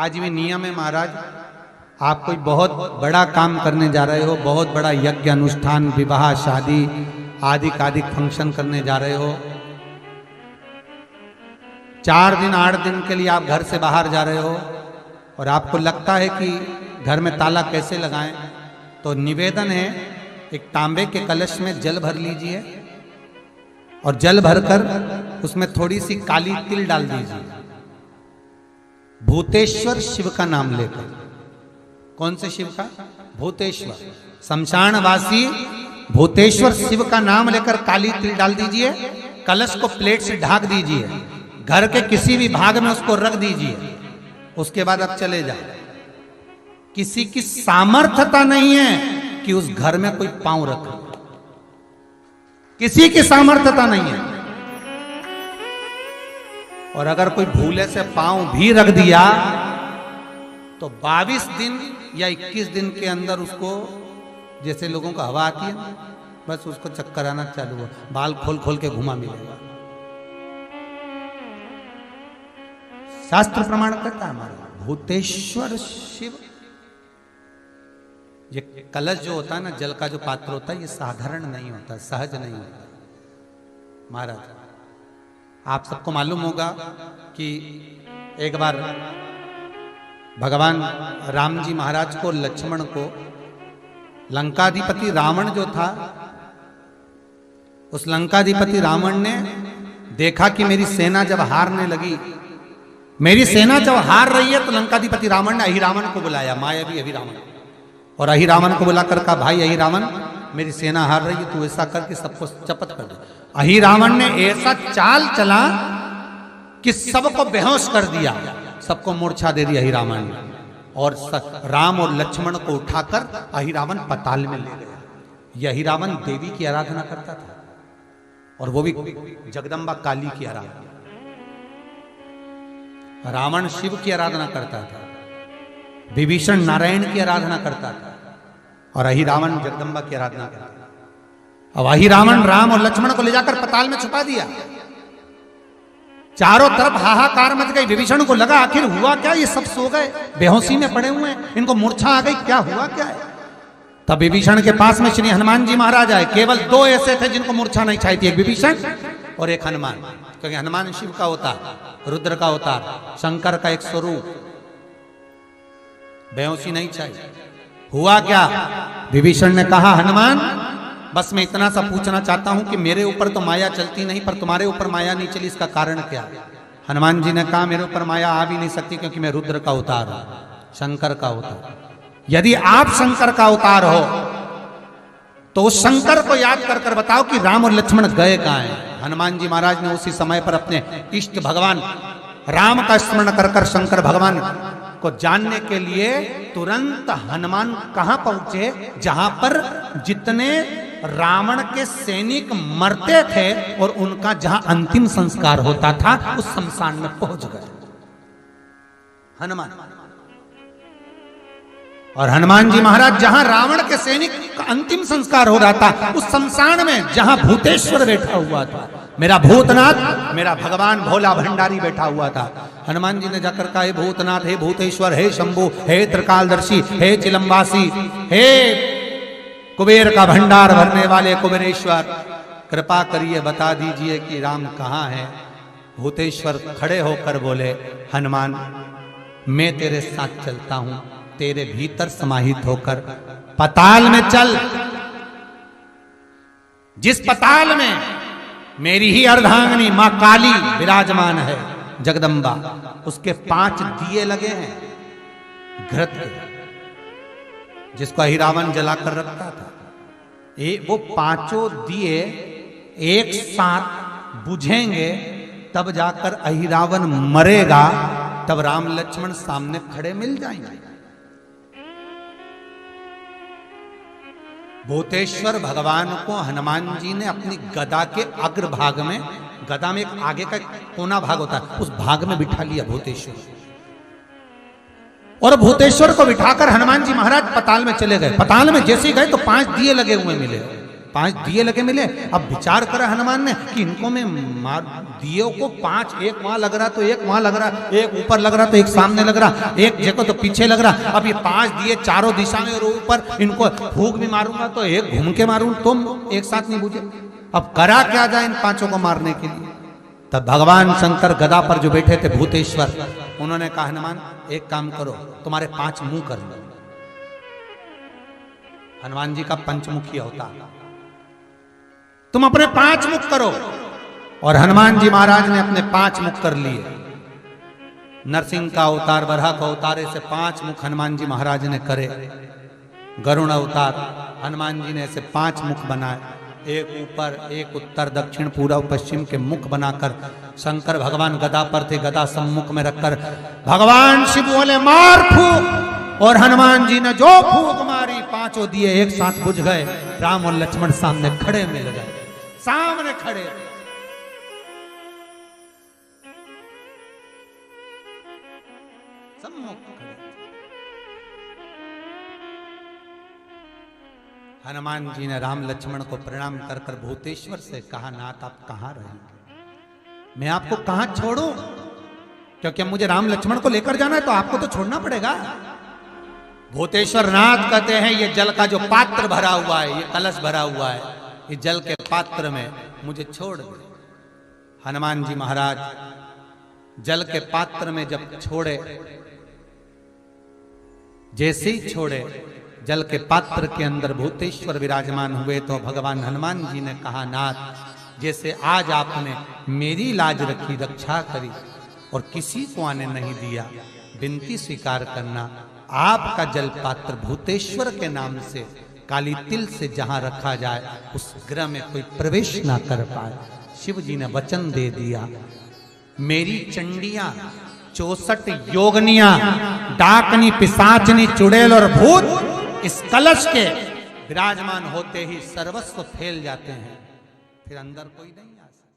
आज भी नियम है महाराज, आप कोई बहुत बड़ा काम करने जा रहे हो, बहुत बड़ा यज्ञ अनुष्ठान, विवाह, शादी आदि आदि फंक्शन करने जा रहे हो, 4 दिन 8 दिन के लिए आप घर से बाहर जा रहे हो और आपको लगता है कि घर में ताला कैसे लगाएं, तो निवेदन है एक तांबे के कलश में जल भर लीजिए और जल भरकर उसमें थोड़ी सी काली तिल डाल दीजिए, भूतेश्वर शिव का नाम लेकर। कौन से शिव का? भूतेश्वर, शमशानवासी भूतेश्वर शिव का नाम लेकर काली तिल डाल दीजिए, कलश को प्लेट से ढक दीजिए, घर के किसी भी भाग में उसको रख दीजिए। उसके बाद आप चले जाए। किसी की सामर्थ्यता नहीं है कि उस घर में कोई पांव रखे, किसी की सामर्थ्यता नहीं है। और अगर कोई भूले से पांव भी रख दिया तो 22 दिन या 21 दिन के अंदर उसको, जैसे लोगों को हवा आती है, बस उसको चक्कर आना चालू हो, बाल खोल खोल के घुमा मिलेगा। शास्त्र प्रमाण करता है हमारा भूतेश्वर शिव। ये कलश जो होता है ना, जल का जो पात्र होता है, ये साधारण नहीं होता, सहज नहीं होता महाराज। आप सबको मालूम होगा कि एक बार भगवान राम जी महाराज को, लक्ष्मण को, लंकाधिपति रावण जो था, उस लंकाधिपति रावण ने देखा कि मेरी सेना जब हारने लगी, मेरी सेना जब हार रही है, तो लंकाधिपति रावण ने अहिरावण को बुलाया, मायावी अहिरावण, और अहिरावण को बुलाकर कहा, भाई अहिरावण, मेरी सेना हार रही है, तू ऐसा करके सबको चपत कर दे। अहिरावण ने ऐसा चाल चला कि सबको बेहोश कर दिया, सबको मूर्छा दे दी अहिरावण ने, और राम और लक्ष्मण को उठाकर अहिरावण पाताल में ले गया। यह अहिरावण देवी की आराधना करता था, और वो भी जगदम्बा काली की आराधना। रावण शिव की आराधना करता था, विभीषण नारायण की आराधना करता था, और अहिरावण जगदम्बा की आराधना करता था। अब अहिरावण राम और लक्ष्मण को ले जाकर पाताल में छुपा दिया। चारों तरफ हाहाकार मच गई। विभीषण को लगा आखिर हुआ क्या, ये सब सो गए, बेहोशी में पड़े हुए हैं, इनको मूर्छा आ गई, क्या हुआ क्या है। तब विभीषण के पास में श्री हनुमान जी महाराज आए। केवल 2 ऐसे थे जिनको मूर्छा नहीं छाई थी, एक विभीषण और एक हनुमान, क्योंकि हनुमान शिव का होता, रुद्र का होता, शंकर का एक स्वरूप, बेहोशी नहीं छाई। हुआ क्या? विभीषण ने कहा, हनुमान बस मैं इतना सा पूछना चाहता हूं कि मेरे ऊपर तो माया चलती नहीं, पर तुम्हारे ऊपर माया नहीं चली, इसका कारण क्या? हनुमान जी ने कहा, मेरे ऊपर माया आ भी नहीं सकती, क्योंकि मैं रुद्र का अवतार हूं, शंकर का अवतार। यदि आप शंकर का अवतार हो तो उस शंकर को याद कर कर बताओ कि राम और लक्ष्मण गए कहां हैं। हनुमान जी महाराज ने उसी समय पर अपने इष्ट भगवान राम का स्मरण कर कर शंकर भगवान को जानने के लिए तुरंत हनुमान कहां पहुंचे? जहां पर जितने रावण के सैनिक मरते थे और उनका जहां अंतिम संस्कार होता था, उस शमशान में पहुंच गए हनुमान। और हनुमान जी महाराज जहां रावण के सैनिक का अंतिम संस्कार हो रहा था, उस शमशान में जहां भूतेश्वर बैठा हुआ था, मेरा भूतनाथ, मेरा भगवान भोला भंडारी बैठा हुआ था, हनुमान जी ने जाकर कहा, हे भूतनाथ, हे भूतेश्वर, हे शंभु, हे त्रिकालदर्शी, हे चिलम्बासी, हे कुबेर का भंडार भरने वाले कुबेरेश्वर, कृपा करिए बता दीजिए कि राम कहाँ है। भूतेश्वर खड़े होकर बोले, हनुमान मैं तेरे साथ चलता हूं, तेरे भीतर समाहित होकर पाताल में चल। जिस पाताल में मेरी ही अर्धांगिनी मां काली विराजमान है, जगदम्बा, उसके 5 दिए लगे हैं घृत के, जिसको अहिरावण जलाकर रखता था। वो 5 दिए एक साथ बुझेंगे, तब जाकर अहिरावण मरेगा, तब राम लक्ष्मण सामने खड़े मिल जाएंगे। भूतेश्वर भगवान को हनुमान जी ने अपनी गदा के अग्रभाग में, गदा में एक आगे का कोना भाग होता है, उस भाग में बिठा लिया भूतेश्वर। और भूतेश्वर को बिठाकर हनुमान जी महाराज पाताल में चले गए। पाताल में जैसे ही गए तो 5 दिए लगे हुए मिले। 5 दिए लगे मिले। अब विचार करा हनुमान ने कि इनको मैं मार, दिए को 5, एक वहां लग रहा तो एक वहां लग रहा, एक ऊपर लग रहा तो एक सामने लग रहा, एक देखो तो पीछे लग रहा। अब ये 5 दिए चारों दिशा में और ऊपर, इनको फूंक भी मारूंगा तो एक घूम के मारूं तो एक साथ नहीं बुझे। अब करा क्या जाए इन 5 को मारने के लिए। तब भगवान शंकर गदा पर जो बैठे थे भूतेश्वर, उन्होंने कहा हनुमान एक काम करो, तुम्हारे 5 मुंह कर लो। हनुमान जी का पंचमुखी अवतार, तुम अपने 5 मुख करो। और हनुमान जी महाराज ने अपने 5 मुख कर लिए। नरसिंह का अवतार, बराह का अवतार, ऐसे 5 मुख हनुमान जी महाराज ने करे। गरुण अवतार, हनुमान जी ने ऐसे 5 मुख बनाए, एक ऊपर, एक उत्तर, दक्षिण, पूर्व, पश्चिम के मुख बनाकर शंकर भगवान गदा पर थे, गदा सम्मुख में रखकर भगवान शिव बोले मार फूंक, और हनुमान जी ने जो फूंक मारी 5 दिए एक साथ बुझ गए। राम और लक्ष्मण सामने खड़े मिल गए, सामने खड़े। सम्मुख खड़े। हनुमान जी ने राम लक्ष्मण को प्रणाम कर कर भूतेश्वर से कहा, नाथ आप कहां रहेंगे, मैं आपको कहां छोड़ूं, क्योंकि मुझे राम लक्ष्मण को लेकर जाना है तो आपको तो छोड़ना पड़ेगा। भूतेश्वर नाथ कहते हैं ये जल का जो पात्र भरा हुआ है, ये कलश भरा हुआ है, इस जल के पात्र में मुझे छोड़ दे। हनुमान जी महाराज जल के पात्र में जब छोड़े, जैसे ही छोड़े, जल के पात्र के अंदर भूतेश्वर विराजमान हुए तो भगवान हनुमान जी ने कहा, नाथ जैसे आज आपने मेरी लाज रखी, रक्षा करी और किसी को आने नहीं दिया, विनती स्वीकार करना, आपका जल पात्र भूतेश्वर के नाम से काली तिल से जहां रखा जाए उस गृह में कोई प्रवेश ना कर पाए। शिव जी ने वचन दे दिया, मेरी चंडियां 64 योगनियां, डाकनी, पिशाचनी, चुड़ैल और भूत इस कलश के विराजमान होते ही सर्वस्व फैल जाते हैं, फिर अंदर कोई नहीं आ सकता।